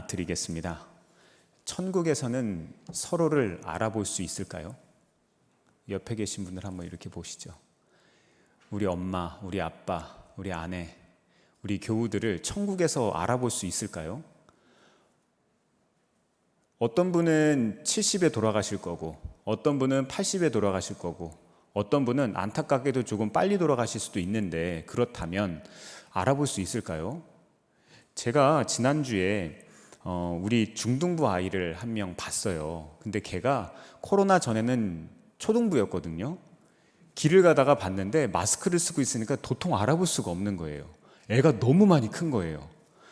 하나 드리겠습니다. 천국에서는 서로를 알아볼 수 있을까요? 옆에 계신 분들 한번 이렇게 보시죠. 우리 엄마, 우리 아빠, 우리 아내, 우리 교우들을 천국에서 알아볼 수 있을까요? 어떤 분은 70에 돌아가실 거고, 어떤 분은 80에 돌아가실 거고, 어떤 분은 안타깝게도 조금 빨리 돌아가실 수도 있는데, 그렇다면 알아볼 수 있을까요? 제가 지난주에 우리 중등부 아이를 한 명 봤어요. 근데 걔가 코로나 전에는 초등부였거든요. 길을 가다가 봤는데 마스크를 쓰고 있으니까 도통 알아볼 수가 없는 거예요. 애가 너무 많이 큰 거예요.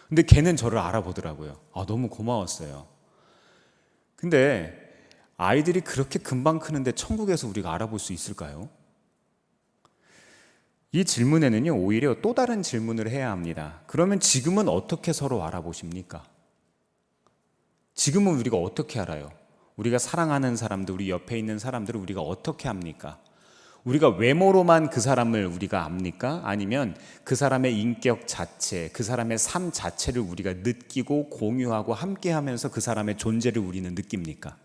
근데 걔는 저를 알아보더라고요. 너무 고마웠어요. 근데 아이들이 그렇게 금방 크는데 천국에서 우리가 알아볼 수 있을까요? 이 질문에는요, 오히려 또 다른 질문을 해야 합니다. 그러면 지금은 어떻게 서로 알아보십니까? 지금은 우리가 어떻게 알아요? 우리가 사랑하는 사람들, 우리 옆에 있는 사람들을 우리가 어떻게 합니까? 우리가 외모로만 그 사람을 우리가 압니까? 아니면 그 사람의 인격 자체, 그 사람의 삶 자체를 우리가 느끼고 공유하고 함께하면서 그 사람의 존재를 우리는 느낍니까?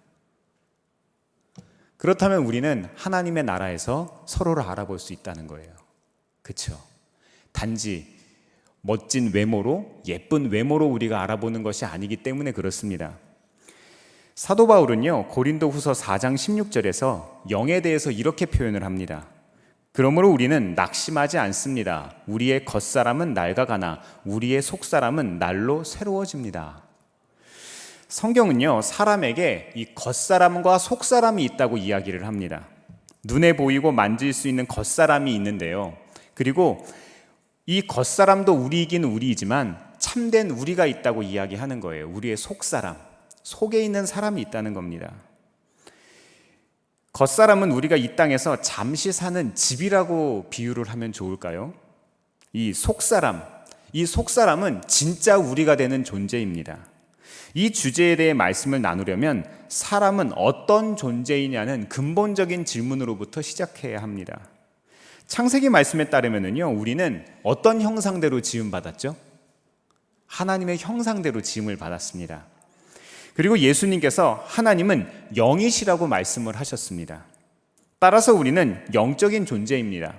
그렇다면 우리는 하나님의 나라에서 서로를 알아볼 수 있다는 거예요. 그렇죠? 단지 멋진 외모로, 예쁜 외모로 우리가 알아보는 것이 아니기 때문에 그렇습니다. 사도 바울은요, 고린도 후서 4장 16절에서 영에 대해서 이렇게 표현을 합니다. 그러므로 우리는 낙심하지 않습니다. 우리의 겉사람은 낡아가나 우리의 속사람은 날로 새로워집니다. 성경은요, 사람에게 이 겉사람과 속사람이 있다고 이야기를 합니다. 눈에 보이고 만질 수 있는 겉사람이 있는데요. 그리고 이 겉사람도 우리이긴 우리이지만 참된 우리가 있다고 이야기하는 거예요. 우리의 속사람, 속에 있는 사람이 있다는 겁니다. 겉사람은 우리가 이 땅에서 잠시 사는 집이라고 비유를 하면 좋을까요? 이 속사람은 진짜 우리가 되는 존재입니다. 이 주제에 대해 말씀을 나누려면 사람은 어떤 존재이냐는 근본적인 질문으로부터 시작해야 합니다. 창세기 말씀에 따르면요, 우리는 어떤 형상대로 지음받았죠? 하나님의 형상대로 지음을 받았습니다. 그리고 예수님께서 하나님은 영이시라고 말씀을 하셨습니다. 따라서 우리는 영적인 존재입니다.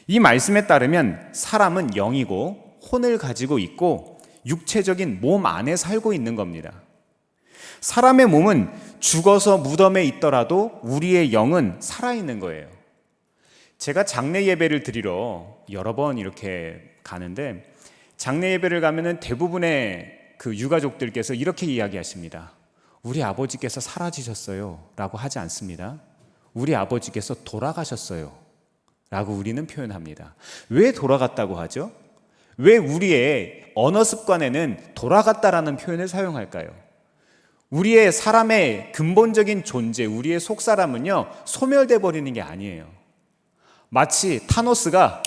이 말씀에 따르면 사람은 영이고 혼을 가지고 있고 육체적인 몸 안에 살고 있는 겁니다. 사람의 몸은 죽어서 무덤에 있더라도 우리의 영은 살아있는 거예요. 제가 장례 예배를 드리러 여러 번 이렇게 가는데, 장례 예배를 가면은 대부분의 그 유가족들께서 이렇게 이야기하십니다. 우리 아버지께서 사라지셨어요 라고 하지 않습니다. 우리 아버지께서 돌아가셨어요 라고 우리는 표현합니다. 왜 돌아갔다고 하죠? 왜 우리의 언어 습관에는 돌아갔다라는 표현을 사용할까요? 우리의 사람의 근본적인 존재, 우리의 속사람은요, 소멸돼 버리는 게 아니에요. 마치 타노스가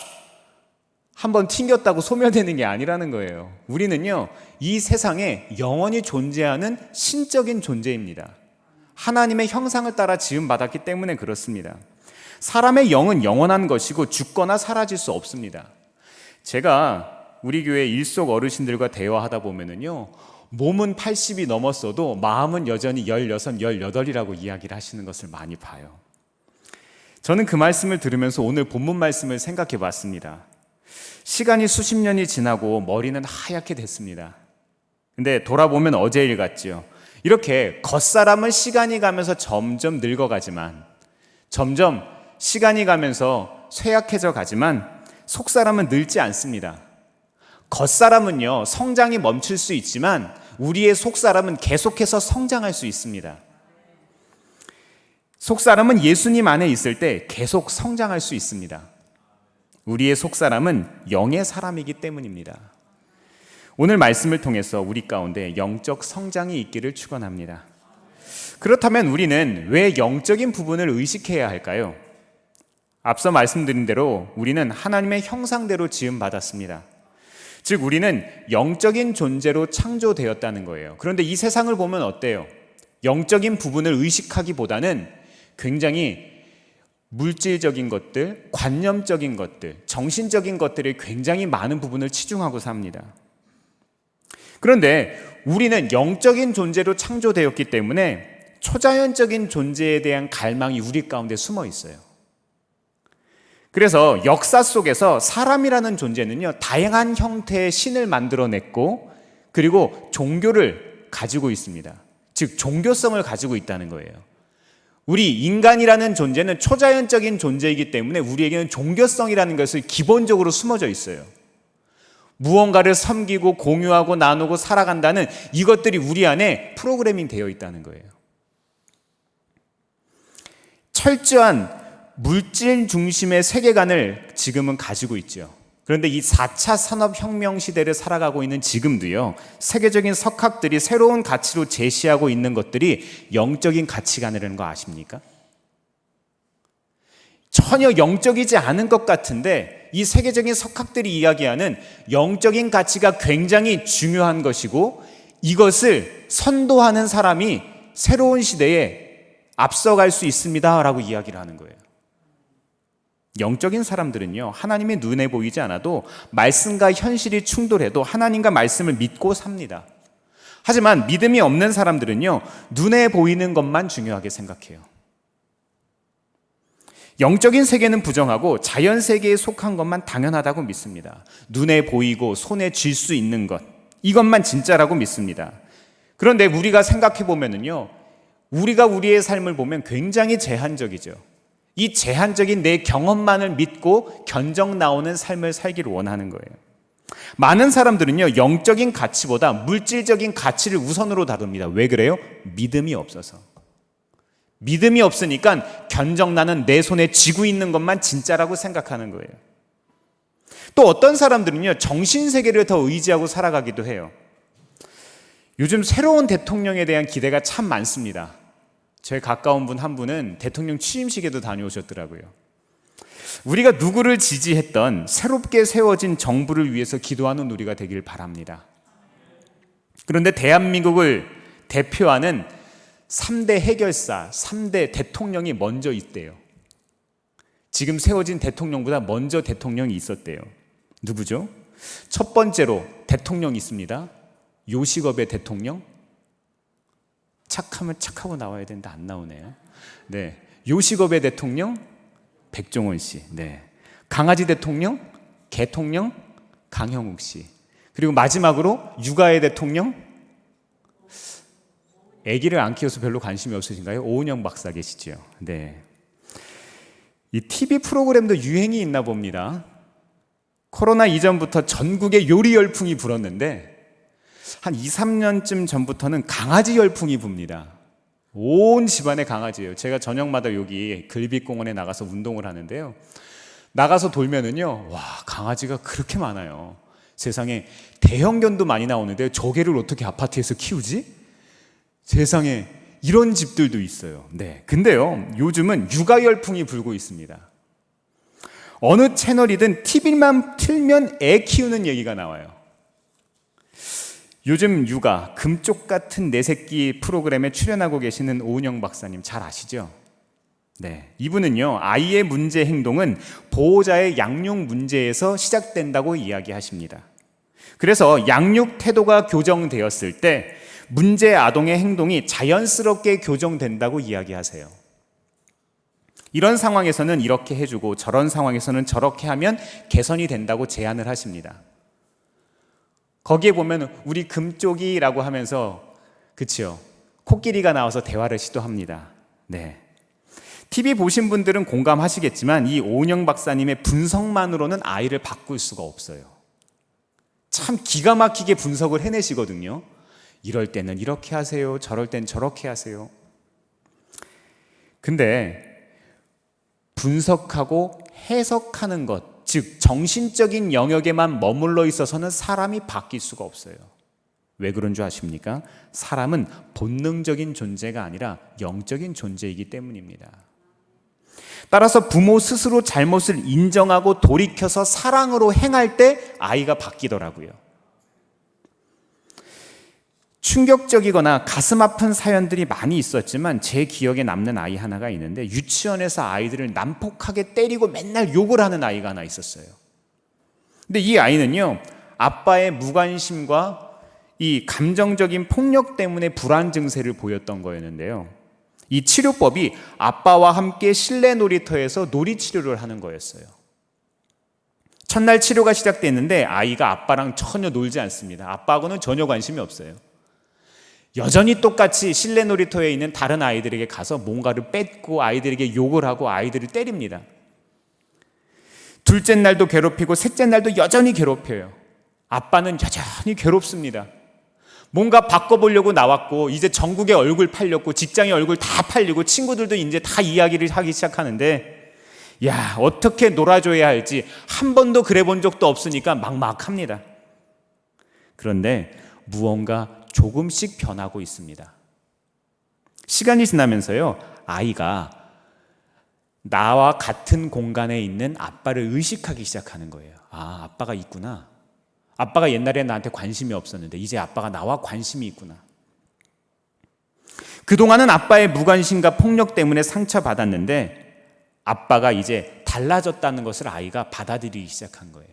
한번 튕겼다고 소멸되는 게 아니라는 거예요. 우리는요, 이 세상에 영원히 존재하는 신적인 존재입니다. 하나님의 형상을 따라 지음받았기 때문에 그렇습니다. 사람의 영은 영원한 것이고 죽거나 사라질 수 없습니다. 제가 우리 교회 일속 어르신들과 대화하다 보면은요, 몸은 80이 넘었어도 마음은 여전히 16, 18이라고 이야기를 하시는 것을 많이 봐요. 저는 그 말씀을 들으면서 오늘 본문 말씀을 생각해 봤습니다. 시간이 수십 년이 지나고 머리는 하얗게 됐습니다. 근데 돌아보면 어제 일 같지요. 이렇게 겉사람은 시간이 가면서 점점 늙어가지만, 점점 시간이 가면서 쇠약해져 가지만 속사람은 늙지 않습니다. 겉사람은요, 성장이 멈출 수 있지만 우리의 속사람은 계속해서 성장할 수 있습니다. 속사람은 예수님 안에 있을 때 계속 성장할 수 있습니다. 우리의 속사람은 영의 사람이기 때문입니다. 오늘 말씀을 통해서 우리 가운데 영적 성장이 있기를 축원합니다. 그렇다면 우리는 왜 영적인 부분을 의식해야 할까요? 앞서 말씀드린 대로 우리는 하나님의 형상대로 지음받았습니다. 즉 우리는 영적인 존재로 창조되었다는 거예요. 그런데 이 세상을 보면 어때요? 영적인 부분을 의식하기보다는 굉장히 물질적인 것들, 관념적인 것들, 정신적인 것들에 굉장히 많은 부분을 치중하고 삽니다. 그런데 우리는 영적인 존재로 창조되었기 때문에 초자연적인 존재에 대한 갈망이 우리 가운데 숨어 있어요. 그래서 역사 속에서 사람이라는 존재는요, 다양한 형태의 신을 만들어냈고, 그리고 종교를 가지고 있습니다. 즉, 종교성을 가지고 있다는 거예요. 우리 인간이라는 존재는 초자연적인 존재이기 때문에 우리에게는 종교성이라는 것을 기본적으로 숨어져 있어요. 무언가를 섬기고 공유하고 나누고 살아간다는 이것들이 우리 안에 프로그래밍 되어 있다는 거예요. 철저한 물질 중심의 세계관을 지금은 가지고 있죠. 그런데 이 4차 산업혁명 시대를 살아가고 있는 지금도요, 세계적인 석학들이 새로운 가치로 제시하고 있는 것들이 영적인 가치관이라는 거 아십니까? 전혀 영적이지 않은 것 같은데 이 세계적인 석학들이 이야기하는 영적인 가치가 굉장히 중요한 것이고, 이것을 선도하는 사람이 새로운 시대에 앞서갈 수 있습니다 라고 이야기를 하는 거예요. 영적인 사람들은요, 하나님의 눈에 보이지 않아도 말씀과 현실이 충돌해도 하나님과 말씀을 믿고 삽니다. 하지만 믿음이 없는 사람들은요, 눈에 보이는 것만 중요하게 생각해요. 영적인 세계는 부정하고 자연 세계에 속한 것만 당연하다고 믿습니다. 눈에 보이고 손에 쥘 수 있는 것, 이것만 진짜라고 믿습니다. 그런데 우리가 생각해 보면은요, 우리가 우리의 삶을 보면 굉장히 제한적이죠. 이 제한적인 내 경험만을 믿고 견적 나오는 삶을 살기를 원하는 거예요. 많은 사람들은요, 영적인 가치보다 물질적인 가치를 우선으로 다룹니다. 왜 그래요? 믿음이 없어서. 믿음이 없으니까 견적나는 내 손에 쥐고 있는 것만 진짜라고 생각하는 거예요. 또 어떤 사람들은요, 정신세계를 더 의지하고 살아가기도 해요. 요즘 새로운 대통령에 대한 기대가 참 많습니다. 제 가까운 분 한 분은 대통령 취임식에도 다녀오셨더라고요. 우리가 누구를 지지했던 새롭게 세워진 정부를 위해서 기도하는 우리가 되길 바랍니다. 그런데 대한민국을 대표하는 3대 해결사, 3대 대통령이 먼저 있대요. 지금 세워진 대통령보다 먼저 대통령이 있었대요. 누구죠? 첫 번째로 대통령이 있습니다. 요식업의 대통령. 착하면 착하고 나와야 되는데 안 나오네요. 네, 요식업의 대통령 백종원 씨. 네, 강아지 대통령 개통령 강형욱 씨. 그리고 마지막으로 육아의 대통령, 아기를 안 키워서 별로 관심이 없으신가요? 오은영 박사 계시죠. 네, 이 TV 프로그램도 유행이 있나 봅니다. 코로나 이전부터 전국에 요리 열풍이 불었는데 한 2, 3년쯤 전부터는 강아지 열풍이 붑니다. 온 집안에 강아지예요. 제가 저녁마다 여기 글빛공원에 나가서 운동을 하는데요, 나가서 돌면은요, 와, 강아지가 그렇게 많아요. 세상에, 대형견도 많이 나오는데 저 개를 어떻게 아파트에서 키우지? 세상에, 이런 집들도 있어요. 네, 근데요, 요즘은 육아 열풍이 불고 있습니다. 어느 채널이든 TV만 틀면 애 키우는 얘기가 나와요. 요즘 육아, 금쪽 같은 내 새끼 프로그램에 출연하고 계시는 오은영 박사님 잘 아시죠? 네, 이분은요, 아이의 문제 행동은 보호자의 양육 문제에서 시작된다고 이야기하십니다. 그래서 양육 태도가 교정되었을 때 문제 아동의 행동이 자연스럽게 교정된다고 이야기하세요. 이런 상황에서는 이렇게 해주고 저런 상황에서는 저렇게 하면 개선이 된다고 제안을 하십니다. 거기에 보면 우리 금쪽이라고 하면서, 그치요, 코끼리가 나와서 대화를 시도합니다. 네, TV 보신 분들은 공감하시겠지만 이 오은영 박사님의 분석만으로는 아이를 바꿀 수가 없어요. 참 기가 막히게 분석을 해내시거든요. 이럴 때는 이렇게 하세요, 저럴 땐 저렇게 하세요. 근데 분석하고 해석하는 것, 즉 정신적인 영역에만 머물러 있어서는 사람이 바뀔 수가 없어요. 왜 그런 줄 아십니까? 사람은 본능적인 존재가 아니라 영적인 존재이기 때문입니다. 따라서 부모 스스로 잘못을 인정하고 돌이켜서 사랑으로 행할 때 아이가 바뀌더라고요. 충격적이거나 가슴 아픈 사연들이 많이 있었지만 제 기억에 남는 아이 하나가 있는데, 유치원에서 아이들을 난폭하게 때리고 맨날 욕을 하는 아이가 하나 있었어요. 근데 이 아이는요, 아빠의 무관심과 이 감정적인 폭력 때문에 불안 증세를 보였던 거였는데요. 이 치료법이 아빠와 함께 실내 놀이터에서 놀이 치료를 하는 거였어요. 첫날 치료가 시작됐는데 아이가 아빠랑 전혀 놀지 않습니다. 아빠하고는 전혀 관심이 없어요. 여전히 똑같이 실내 놀이터에 있는 다른 아이들에게 가서 뭔가를 뺏고 아이들에게 욕을 하고 아이들을 때립니다. 둘째 날도 괴롭히고 셋째 날도 여전히 괴롭혀요. 아빠는 여전히 괴롭습니다. 뭔가 바꿔보려고 나왔고 이제 전국에 얼굴 팔렸고 직장에 얼굴 다 팔리고 친구들도 이제 다 이야기를 하기 시작하는데 야, 어떻게 놀아줘야 할지 한 번도 그래 본 적도 없으니까 막막합니다. 그런데 무언가 조금씩 변하고 있습니다. 시간이 지나면서요, 아이가 나와 같은 공간에 있는 아빠를 의식하기 시작하는 거예요. 아, 아빠가 있구나. 아빠가 옛날에 나한테 관심이 없었는데 이제 아빠가 나와 관심이 있구나. 그동안은 아빠의 무관심과 폭력 때문에 상처받았는데 아빠가 이제 달라졌다는 것을 아이가 받아들이기 시작한 거예요.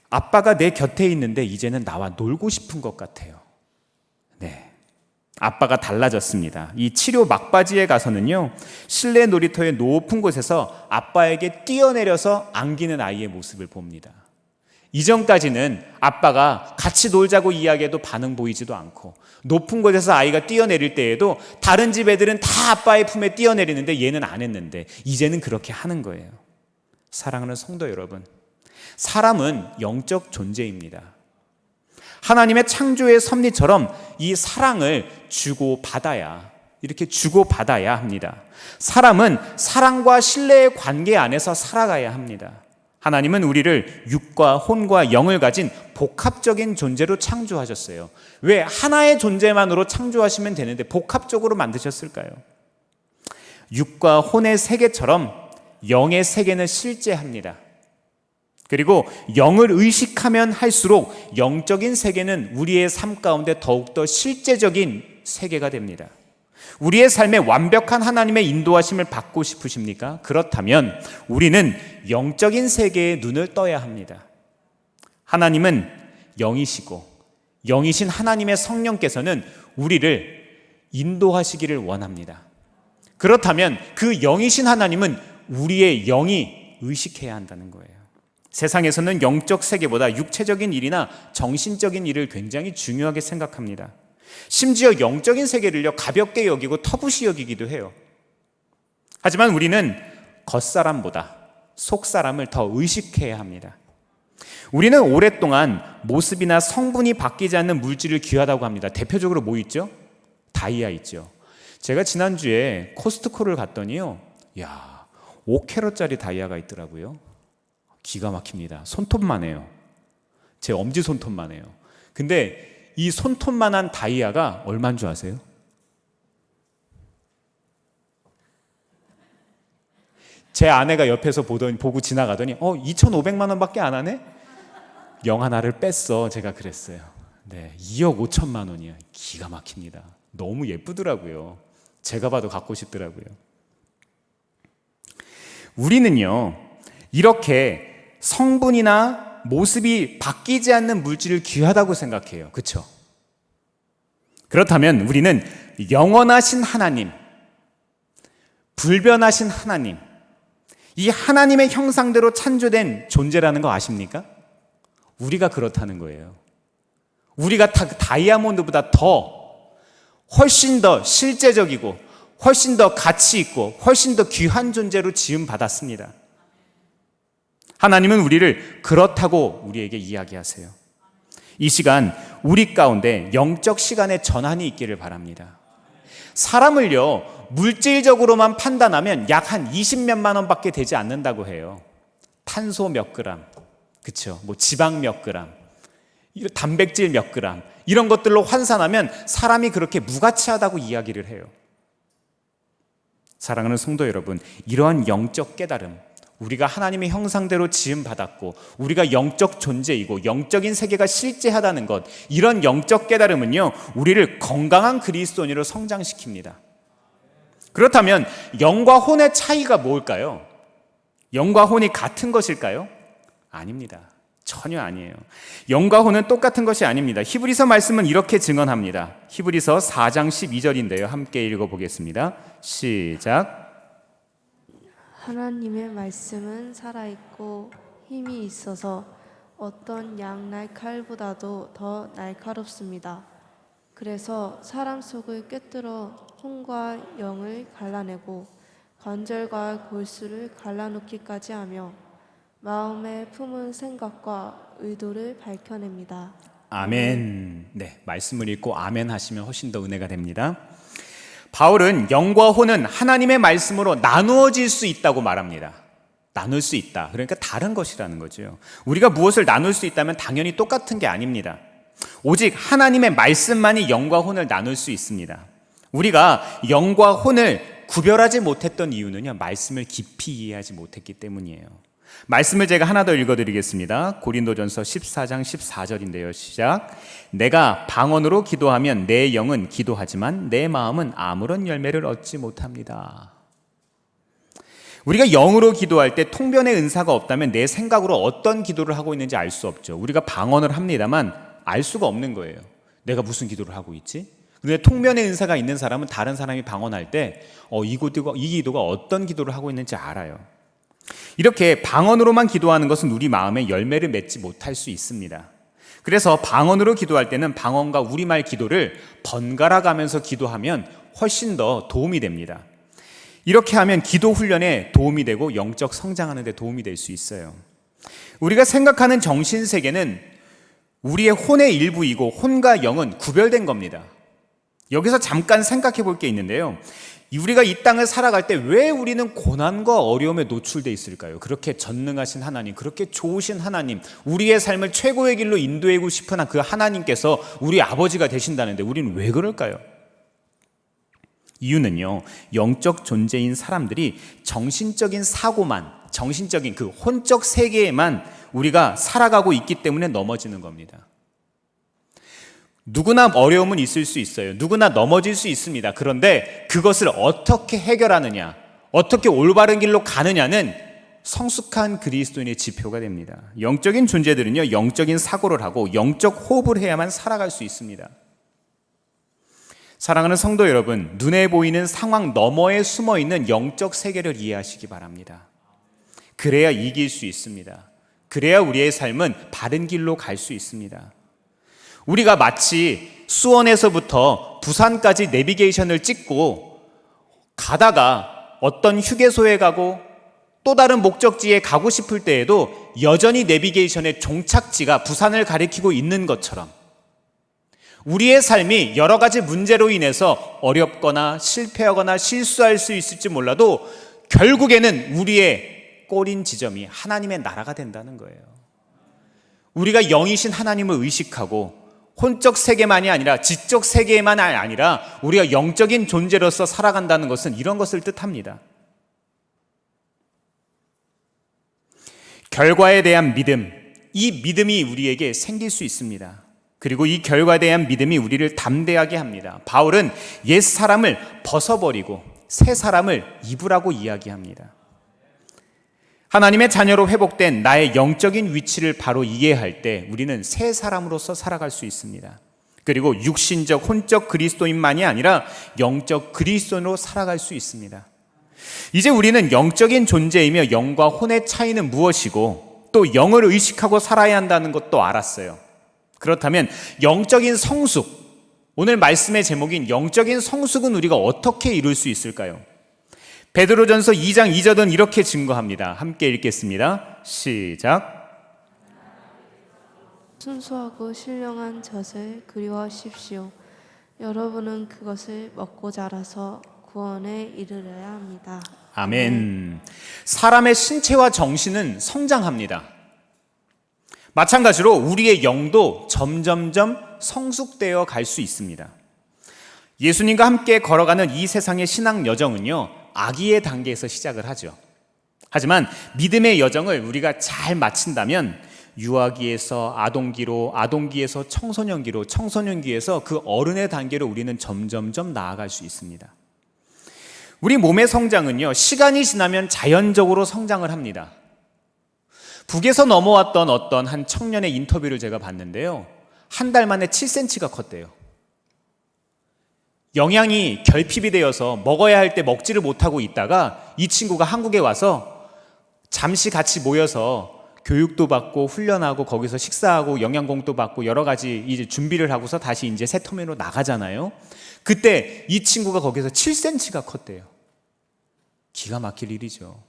아빠가 내 곁에 있는데 이제는 나와 놀고 싶은 것 같아요. 네, 아빠가 달라졌습니다. 이 치료 막바지에 가서는요, 실내 놀이터의 높은 곳에서 아빠에게 뛰어내려서 안기는 아이의 모습을 봅니다. 이전까지는 아빠가 같이 놀자고 이야기해도 반응 보이지도 않고 높은 곳에서 아이가 뛰어내릴 때에도 다른 집 애들은 다 아빠의 품에 뛰어내리는데 얘는 안 했는데 이제는 그렇게 하는 거예요. 사랑하는 성도 여러분, 사람은 영적 존재입니다. 하나님의 창조의 섭리처럼 이 사랑을 주고받아야, 이렇게 주고받아야 합니다. 사람은 사랑과 신뢰의 관계 안에서 살아가야 합니다. 하나님은 우리를 육과 혼과 영을 가진 복합적인 존재로 창조하셨어요. 왜 하나의 존재만으로 창조하시면 되는데 복합적으로 만드셨을까요? 육과 혼의 세계처럼 영의 세계는 실제합니다. 그리고 영을 의식하면 할수록 영적인 세계는 우리의 삶 가운데 더욱더 실제적인 세계가 됩니다. 우리의 삶에 완벽한 하나님의 인도하심을 받고 싶으십니까? 그렇다면 우리는 영적인 세계에 눈을 떠야 합니다. 하나님은 영이시고 영이신 하나님의 성령께서는 우리를 인도하시기를 원합니다. 그렇다면 그 영이신 하나님은 우리의 영이 의식해야 한다는 거예요. 세상에서는 영적 세계보다 육체적인 일이나 정신적인 일을 굉장히 중요하게 생각합니다. 심지어 영적인 세계를요, 가볍게 여기고 터부시 여기기도 해요. 하지만 우리는 겉사람보다 속사람을 더 의식해야 합니다. 우리는 오랫동안 모습이나 성분이 바뀌지 않는 물질을 귀하다고 합니다. 대표적으로 뭐 있죠? 다이아 있죠. 제가 지난주에 코스트코를 갔더니요, 야, 5캐럿짜리 다이아가 있더라고요. 기가 막힙니다. 손톱만 해요. 제 엄지 손톱만 해요. 근데 이 손톱만한 다이아가 얼마인 줄 아세요? 제 아내가 옆에서 보고 지나가더니 2,500만 원밖에 안 하네? 영 하나를 뺐어. 제가 그랬어요. 네, 2억 5천만 원이야. 기가 막힙니다. 너무 예쁘더라고요. 제가 봐도 갖고 싶더라고요. 우리는요, 이렇게 성분이나 모습이 바뀌지 않는 물질을 귀하다고 생각해요. 그렇죠? 그렇다면 우리는 영원하신 하나님, 불변하신 하나님, 이 하나님의 형상대로 창조된 존재라는 거 아십니까? 우리가 그렇다는 거예요. 우리가 다이아몬드보다 훨씬 더 실제적이고 훨씬 더 가치 있고 훨씬 더 귀한 존재로 지음 받았습니다. 하나님은 우리를 그렇다고 우리에게 이야기하세요. 이 시간 우리 가운데 영적 시간의 전환이 있기를 바랍니다. 사람을요, 물질적으로만 판단하면 약 한 20몇만 원밖에 되지 않는다고 해요. 탄소 몇 그램, 그렇죠? 뭐 지방 몇 그램, 단백질 몇 그램, 이런 것들로 환산하면 사람이 그렇게 무가치하다고 이야기를 해요. 사랑하는 성도 여러분, 이러한 영적 깨달음, 우리가 하나님의 형상대로 지음받았고 우리가 영적 존재이고 영적인 세계가 실제하다는 것, 이런 영적 깨달음은요, 우리를 건강한 그리스도인으로 성장시킵니다. 그렇다면 영과 혼의 차이가 뭘까요? 영과 혼이 같은 것일까요? 아닙니다. 전혀 아니에요. 영과 혼은 똑같은 것이 아닙니다. 히브리서 말씀은 이렇게 증언합니다. 히브리서 4장 12절인데요. 함께 읽어보겠습니다. 시작. 하나님의 말씀은 살아있고 힘이 있어서 어떤 양날 칼보다도 더 날카롭습니다. 그래서 사람 속을 꿰뚫어 혼과 영을 갈라내고 관절과 골수를 갈라놓기까지 하며 마음에 품은 생각과 의도를 밝혀냅니다. 아멘. 네, 말씀을 읽고 아멘 하시면 훨씬 더 은혜가 됩니다. 바울은 영과 혼은 하나님의 말씀으로 나누어질 수 있다고 말합니다. 나눌 수 있다. 그러니까 다른 것이라는 거죠. 우리가 무엇을 나눌 수 있다면 당연히 똑같은 게 아닙니다. 오직 하나님의 말씀만이 영과 혼을 나눌 수 있습니다. 우리가 영과 혼을 구별하지 못했던 이유는요, 말씀을 깊이 이해하지 못했기 때문이에요. 말씀을 제가 하나 더 읽어드리겠습니다. 고린도전서 14장 14절인데요. 시작. 내가 방언으로 기도하면 내 영은 기도하지만 내 마음은 아무런 열매를 얻지 못합니다. 우리가 영으로 기도할 때 통변의 은사가 없다면 내 생각으로 어떤 기도를 하고 있는지 알 수 없죠. 우리가 방언을 합니다만 알 수가 없는 거예요. 내가 무슨 기도를 하고 있지? 그런데 통변의 은사가 있는 사람은 다른 사람이 방언할 때 이 기도가 어떤 기도를 하고 있는지 알아요. 이렇게 방언으로만 기도하는 것은 우리 마음에 열매를 맺지 못할 수 있습니다. 그래서 방언으로 기도할 때는 방언과 우리말 기도를 번갈아 가면서 기도하면 훨씬 더 도움이 됩니다. 이렇게 하면 기도 훈련에 도움이 되고 영적 성장하는 데 도움이 될 수 있어요. 우리가 생각하는 정신세계는 우리의 혼의 일부이고 혼과 영은 구별된 겁니다. 여기서 잠깐 생각해 볼 게 있는데요. 우리가 이 땅을 살아갈 때 왜 우리는 고난과 어려움에 노출되어 있을까요? 그렇게 전능하신 하나님, 그렇게 좋으신 하나님, 우리의 삶을 최고의 길로 인도하고 싶은 그 하나님께서 우리 아버지가 되신다는데 우리는 왜 그럴까요? 이유는요, 영적 존재인 사람들이 정신적인 사고만, 정신적인 그 혼적 세계에만 우리가 살아가고 있기 때문에 넘어지는 겁니다. 누구나 어려움은 있을 수 있어요. 누구나 넘어질 수 있습니다. 그런데 그것을 어떻게 해결하느냐, 어떻게 올바른 길로 가느냐는 성숙한 그리스도인의 지표가 됩니다. 영적인 존재들은요, 영적인 사고를 하고 영적 호흡을 해야만 살아갈 수 있습니다. 사랑하는 성도 여러분, 눈에 보이는 상황 너머에 숨어있는 영적 세계를 이해하시기 바랍니다. 그래야 이길 수 있습니다. 그래야 우리의 삶은 바른 길로 갈 수 있습니다. 우리가 마치 수원에서부터 부산까지 내비게이션을 찍고 가다가 어떤 휴게소에 가고 또 다른 목적지에 가고 싶을 때에도 여전히 내비게이션의 종착지가 부산을 가리키고 있는 것처럼 우리의 삶이 여러 가지 문제로 인해서 어렵거나 실패하거나 실수할 수 있을지 몰라도 결국에는 우리의 꼬린 지점이 하나님의 나라가 된다는 거예요. 우리가 영이신 하나님을 의식하고 혼적 세계만이 아니라 지적 세계만 아니라 우리가 영적인 존재로서 살아간다는 것은 이런 것을 뜻합니다. 결과에 대한 믿음, 이 믿음이 우리에게 생길 수 있습니다. 그리고 이 결과에 대한 믿음이 우리를 담대하게 합니다. 바울은 옛 사람을 벗어버리고 새 사람을 입으라고 이야기합니다. 하나님의 자녀로 회복된 나의 영적인 위치를 바로 이해할 때 우리는 새 사람으로서 살아갈 수 있습니다. 그리고 육신적, 혼적 그리스도인만이 아니라 영적 그리스도인으로 살아갈 수 있습니다. 이제 우리는 영적인 존재이며 영과 혼의 차이는 무엇이고 또 영을 의식하고 살아야 한다는 것도 알았어요. 그렇다면 영적인 성숙, 오늘 말씀의 제목인 영적인 성숙은 우리가 어떻게 이룰 수 있을까요? 베드로전서 2장 2절은 이렇게 증거합니다. 함께 읽겠습니다. 시작. 순수하고 신령한 젖을 그리워하십시오. 여러분은 그것을 먹고 자라서 구원에 이르러야 합니다. 아멘. 사람의 신체와 정신은 성장합니다. 마찬가지로 우리의 영도 점점점 성숙되어 갈 수 있습니다. 예수님과 함께 걸어가는 이 세상의 신앙 여정은요, 아기의 단계에서 시작을 하죠. 하지만 믿음의 여정을 우리가 잘 마친다면 유아기에서 아동기로, 아동기에서 청소년기로, 청소년기에서 그 어른의 단계로 우리는 점점점 나아갈 수 있습니다. 우리 몸의 성장은요, 시간이 지나면 자연적으로 성장을 합니다. 북에서 넘어왔던 어떤 한 청년의 인터뷰를 제가 봤는데요. 한 달 만에 7cm가 컸대요. 영양이 결핍이 되어서 먹어야 할 때 먹지를 못하고 있다가 이 친구가 한국에 와서 잠시 같이 모여서 교육도 받고 훈련하고 거기서 식사하고 영양공도 받고 여러 가지 이제 준비를 하고서 다시 이제 세터민으로 나가잖아요. 그때 이 친구가 거기서 7cm가 컸대요. 기가 막힐 일이죠.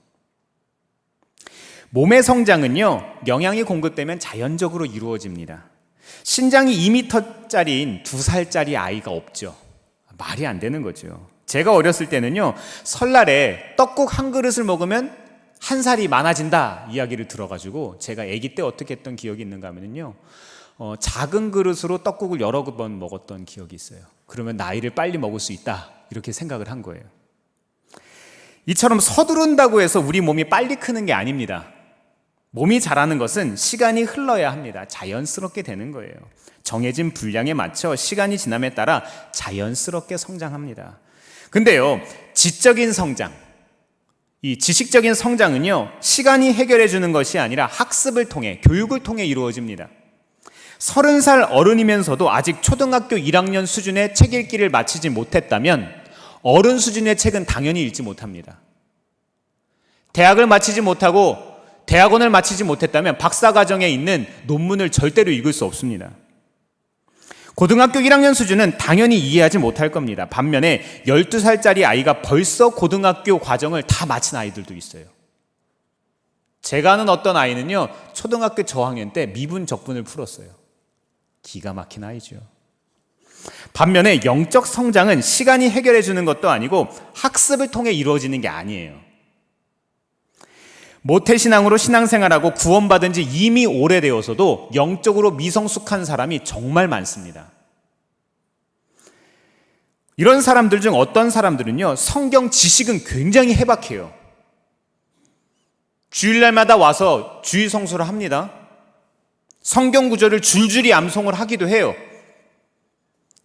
몸의 성장은요, 영양이 공급되면 자연적으로 이루어집니다. 신장이 2m짜리인 2살짜리 아이가 없죠. 말이 안 되는 거죠. 제가 어렸을 때는요, 설날에 떡국 한 그릇을 먹으면 한 살이 많아진다 이야기를 들어가지고 제가 아기 때 어떻게 했던 기억이 있는가 하면요, 작은 그릇으로 떡국을 여러 번 먹었던 기억이 있어요. 그러면 나이를 빨리 먹을 수 있다 이렇게 생각을 한 거예요. 이처럼 서두른다고 해서 우리 몸이 빨리 크는 게 아닙니다. 몸이 자라는 것은 시간이 흘러야 합니다. 자연스럽게 되는 거예요. 정해진 분량에 맞춰 시간이 지남에 따라 자연스럽게 성장합니다. 근데요, 지적인 성장, 이 지식적인 성장은요, 시간이 해결해 주는 것이 아니라 학습을 통해, 교육을 통해 이루어집니다. 30살 어른이면서도 아직 초등학교 1학년 수준의 책 읽기를 마치지 못했다면 어른 수준의 책은 당연히 읽지 못합니다. 대학을 마치지 못하고 대학원을 마치지 못했다면 박사과정에 있는 논문을 절대로 읽을 수 없습니다. 고등학교 1학년 수준은 당연히 이해하지 못할 겁니다. 반면에 12살짜리 아이가 벌써 고등학교 과정을 다 마친 아이들도 있어요. 제가 아는 어떤 아이는요, 초등학교 저학년 때 미분 적분을 풀었어요. 기가 막힌 아이죠. 반면에 영적 성장은 시간이 해결해 주는 것도 아니고 학습을 통해 이루어지는 게 아니에요. 모태신앙으로 신앙생활하고 구원받은 지 이미 오래되어서도 영적으로 미성숙한 사람이 정말 많습니다. 이런 사람들 중 어떤 사람들은요, 성경 지식은 굉장히 해박해요. 주일날마다 와서 주일 성수를 합니다. 성경 구절을 줄줄이 암송을 하기도 해요.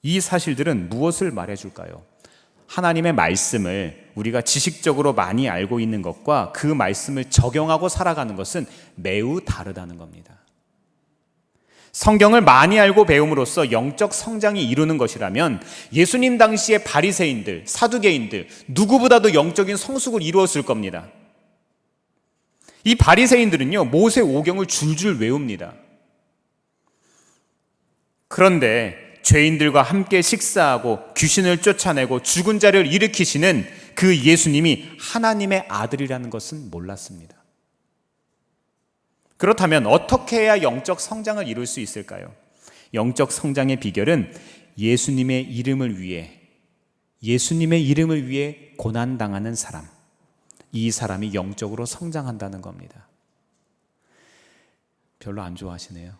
이 사실들은 무엇을 말해줄까요? 하나님의 말씀을 우리가 지식적으로 많이 알고 있는 것과 그 말씀을 적용하고 살아가는 것은 매우 다르다는 겁니다. 성경을 많이 알고 배움으로써 영적 성장이 이루는 것이라면 예수님 당시의 바리새인들, 사두개인들 누구보다도 영적인 성숙을 이루었을 겁니다. 이 바리새인들은요, 모세 오경을 줄줄 외웁니다. 그런데 죄인들과 함께 식사하고 귀신을 쫓아내고 죽은 자를 일으키시는 그 예수님이 하나님의 아들이라는 것은 몰랐습니다. 그렇다면 어떻게 해야 영적 성장을 이룰 수 있을까요? 영적 성장의 비결은 예수님의 이름을 위해 고난당하는 사람, 이 사람이 영적으로 성장한다는 겁니다. 별로 안 좋아하시네요.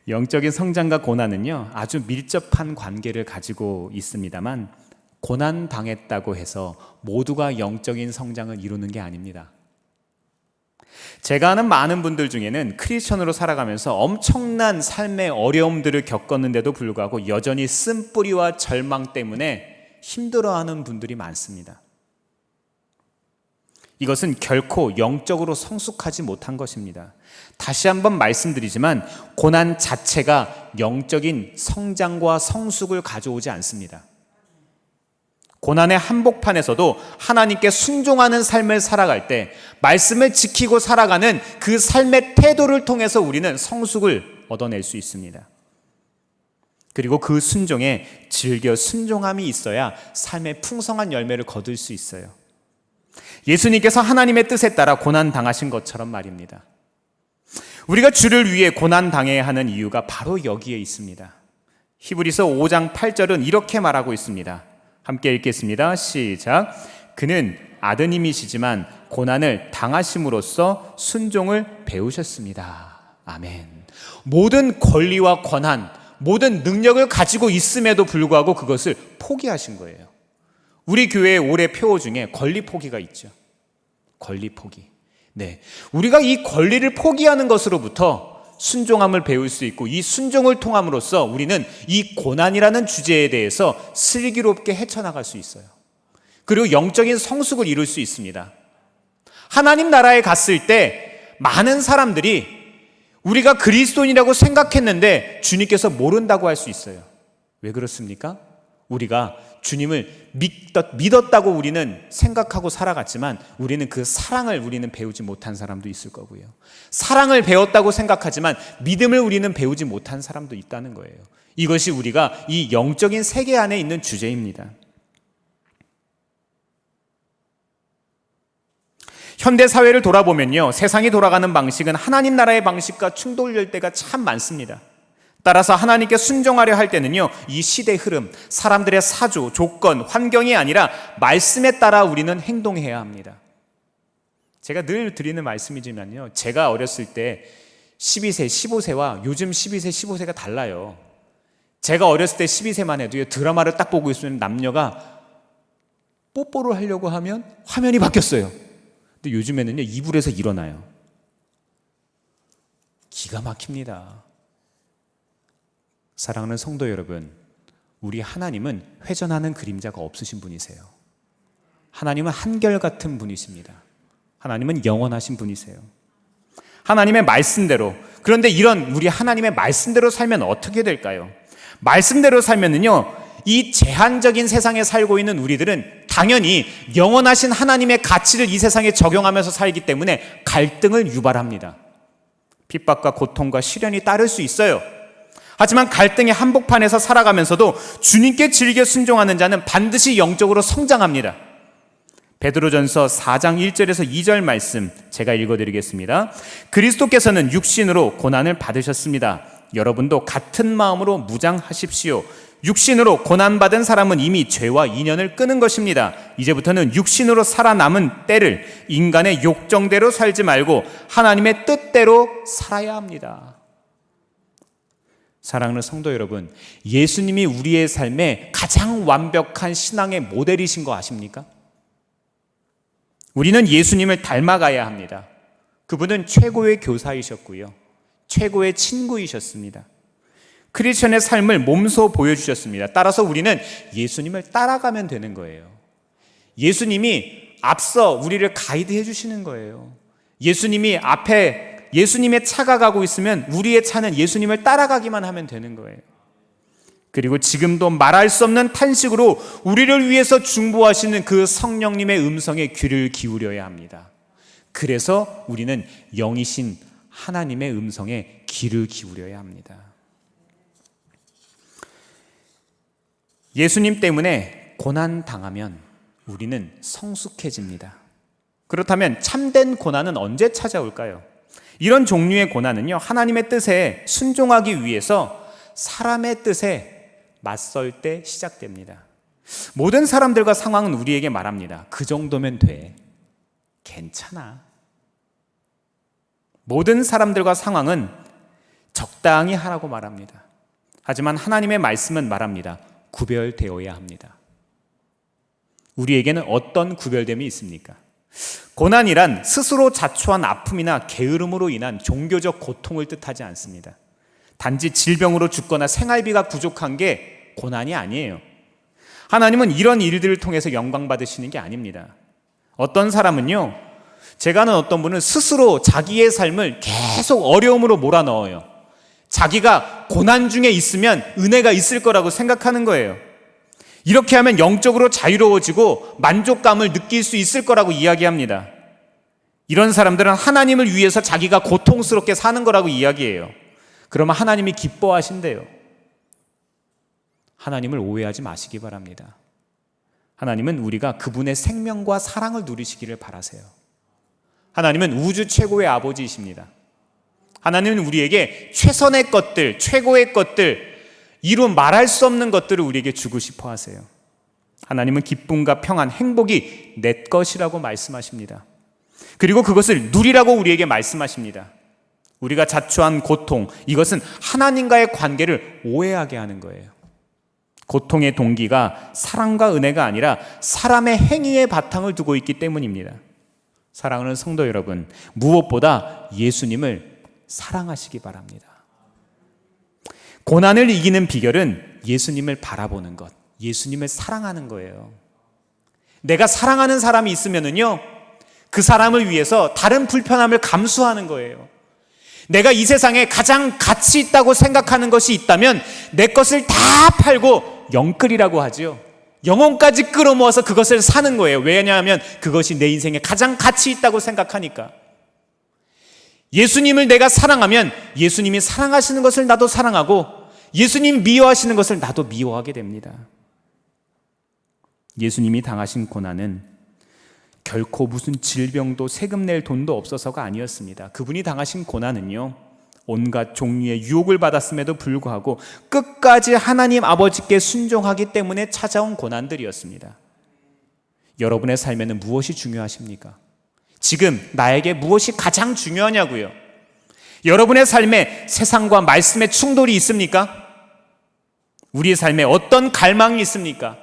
영적인 성장과 고난은요, 아주 밀접한 관계를 가지고 있습니다만 고난 당했다고 해서 모두가 영적인 성장을 이루는 게 아닙니다. 제가 아는 많은 분들 중에는 크리스천으로 살아가면서 엄청난 삶의 어려움들을 겪었는데도 불구하고 여전히 쓴뿌리와 절망 때문에 힘들어하는 분들이 많습니다. 이것은 결코 영적으로 성숙하지 못한 것입니다. 다시 한번 말씀드리지만 고난 자체가 영적인 성장과 성숙을 가져오지 않습니다. 고난의 한복판에서도 하나님께 순종하는 삶을 살아갈 때 말씀을 지키고 살아가는 그 삶의 태도를 통해서 우리는 성숙을 얻어낼 수 있습니다. 그리고 그 순종에 즐겨 순종함이 있어야 삶의 풍성한 열매를 거둘 수 있어요. 예수님께서 하나님의 뜻에 따라 고난 당하신 것처럼 말입니다. 우리가 주를 위해 고난 당해야 하는 이유가 바로 여기에 있습니다. 히브리서 5장 8절은 이렇게 말하고 있습니다. 함께 읽겠습니다. 시작. 그는 아드님이시지만 고난을 당하심으로써 순종을 배우셨습니다. 아멘. 모든 권리와 권한, 모든 능력을 가지고 있음에도 불구하고 그것을 포기하신 거예요. 우리 교회의 올해 표어 중에 권리 포기가 있죠. 권리 포기. 네, 우리가 이 권리를 포기하는 것으로부터 순종함을 배울 수 있고 이 순종을 통함으로써 우리는 이 고난이라는 주제에 대해서 슬기롭게 헤쳐나갈 수 있어요. 그리고 영적인 성숙을 이룰 수 있습니다. 하나님 나라에 갔을 때 많은 사람들이 우리가 그리스도인이라고 생각했는데 주님께서 모른다고 할 수 있어요. 왜 그렇습니까? 우리가 주님을 믿었다고 우리는 생각하고 살아갔지만 우리는 그 사랑을 우리는 배우지 못한 사람도 있을 거고요. 사랑을 배웠다고 생각하지만 믿음을 우리는 배우지 못한 사람도 있다는 거예요. 이것이 우리가 이 영적인 세계 안에 있는 주제입니다. 현대 사회를 돌아보면요, 세상이 돌아가는 방식은 하나님 나라의 방식과 충돌될 때가 참 많습니다. 따라서 하나님께 순종하려 할 때는요, 이 시대 흐름, 사람들의 사조, 조건, 환경이 아니라 말씀에 따라 우리는 행동해야 합니다. 제가 늘 드리는 말씀이지만요, 제가 어렸을 때 12세, 15세와 요즘 12세, 15세가 달라요. 제가 어렸을 때 12세만 해도요, 드라마를 딱 보고 있으면 남녀가 뽀뽀를 하려고 하면 화면이 바뀌었어요. 근데 요즘에는요, 이불에서 일어나요. 기가 막힙니다. 사랑하는 성도 여러분, 우리 하나님은 회전하는 그림자가 없으신 분이세요. 하나님은 한결같은 분이십니다. 하나님은 영원하신 분이세요. 하나님의 말씀대로, 그런데 이런 우리 하나님의 말씀대로 살면 어떻게 될까요? 말씀대로 살면은요, 이 제한적인 세상에 살고 있는 우리들은 당연히 영원하신 하나님의 가치를 이 세상에 적용하면서 살기 때문에 갈등을 유발합니다. 핍박과 고통과 시련이 따를 수 있어요. 하지만 갈등의 한복판에서 살아가면서도 주님께 즐겨 순종하는 자는 반드시 영적으로 성장합니다. 베드로전서 4장 1절에서 2절 말씀 제가 읽어드리겠습니다. 그리스도께서는 육신으로 고난을 받으셨습니다. 여러분도 같은 마음으로 무장하십시오. 육신으로 고난받은 사람은 이미 죄와 인연을 끊은 것입니다. 이제부터는 육신으로 살아남은 때를 인간의 욕정대로 살지 말고 하나님의 뜻대로 살아야 합니다. 사랑하는 성도 여러분, 예수님이 우리의 삶에 가장 완벽한 신앙의 모델이신 거 아십니까? 우리는 예수님을 닮아가야 합니다. 그분은 최고의 교사이셨고요, 최고의 친구이셨습니다. 크리스천의 삶을 몸소 보여주셨습니다. 따라서 우리는 예수님을 따라가면 되는 거예요. 예수님이 앞서 우리를 가이드해 주시는 거예요. 예수님이 앞에 예수님의 차가 가고 있으면 우리의 차는 예수님을 따라가기만 하면 되는 거예요. 그리고 지금도 말할 수 없는 탄식으로 우리를 위해서 중보하시는 그 성령님의 음성에 귀를 기울여야 합니다. 그래서 우리는 영이신 하나님의 음성에 귀를 기울여야 합니다. 예수님 때문에 고난당하면 우리는 성숙해집니다. 그렇다면 참된 고난은 언제 찾아올까요? 이런 종류의 고난은요, 하나님의 뜻에 순종하기 위해서 사람의 뜻에 맞설 때 시작됩니다. 모든 사람들과 상황은 우리에게 말합니다. 그 정도면 돼. 괜찮아. 모든 사람들과 상황은 적당히 하라고 말합니다. 하지만 하나님의 말씀은 말합니다. 구별되어야 합니다. 우리에게는 어떤 구별됨이 있습니까? 고난이란 스스로 자초한 아픔이나 게으름으로 인한 종교적 고통을 뜻하지 않습니다. 단지 질병으로 죽거나 생활비가 부족한 게 고난이 아니에요. 하나님은 이런 일들을 통해서 영광 받으시는 게 아닙니다. 어떤 사람은요, 제가 아는 어떤 분은 스스로 자기의 삶을 계속 어려움으로 몰아넣어요. 자기가 고난 중에 있으면 은혜가 있을 거라고 생각하는 거예요. 이렇게 하면 영적으로 자유로워지고 만족감을 느낄 수 있을 거라고 이야기합니다. 이런 사람들은 하나님을 위해서 자기가 고통스럽게 사는 거라고 이야기해요. 그러면 하나님이 기뻐하신대요. 하나님을 오해하지 마시기 바랍니다. 하나님은 우리가 그분의 생명과 사랑을 누리시기를 바라세요. 하나님은 우주 최고의 아버지이십니다. 하나님은 우리에게 최선의 것들, 최고의 것들, 이루 말할 수 없는 것들을 우리에게 주고 싶어 하세요. 하나님은 기쁨과 평안, 행복이 내 것이라고 말씀하십니다. 그리고 그것을 누리라고 우리에게 말씀하십니다. 우리가 자초한 고통, 이것은 하나님과의 관계를 오해하게 하는 거예요. 고통의 동기가 사랑과 은혜가 아니라 사람의 행위의 바탕을 두고 있기 때문입니다. 사랑하는 성도 여러분, 무엇보다 예수님을 사랑하시기 바랍니다. 고난을 이기는 비결은 예수님을 바라보는 것, 예수님을 사랑하는 거예요. 내가 사랑하는 사람이 있으면은요, 그 사람을 위해서 다른 불편함을 감수하는 거예요. 내가 이 세상에 가장 가치 있다고 생각하는 것이 있다면 내 것을 다 팔고 영끌이라고 하죠. 영혼까지 끌어모아서 그것을 사는 거예요. 왜냐하면 그것이 내 인생에 가장 가치 있다고 생각하니까. 예수님을 내가 사랑하면 예수님이 사랑하시는 것을 나도 사랑하고 예수님이 미워하시는 것을 나도 미워하게 됩니다. 예수님이 당하신 고난은 결코 무슨 질병도 세금 낼 돈도 없어서가 아니었습니다. 그분이 당하신 고난은요, 온갖 종류의 유혹을 받았음에도 불구하고 끝까지 하나님 아버지께 순종하기 때문에 찾아온 고난들이었습니다. 여러분의 삶에는 무엇이 중요하십니까? 지금 나에게 무엇이 가장 중요하냐고요? 여러분의 삶에 세상과 말씀의 충돌이 있습니까? 우리의 삶에 어떤 갈망이 있습니까?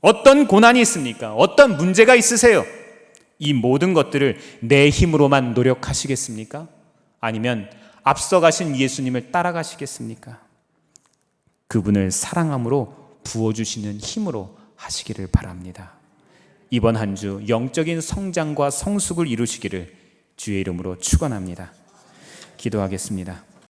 어떤 고난이 있습니까? 어떤 문제가 있으세요? 이 모든 것들을 내 힘으로만 노력하시겠습니까? 아니면 앞서가신 예수님을 따라가시겠습니까? 그분을 사랑함으로 부어주시는 힘으로 하시기를 바랍니다. 이번 한 주 영적인 성장과 성숙을 이루시기를 주의 이름으로 축원합니다. 기도하겠습니다.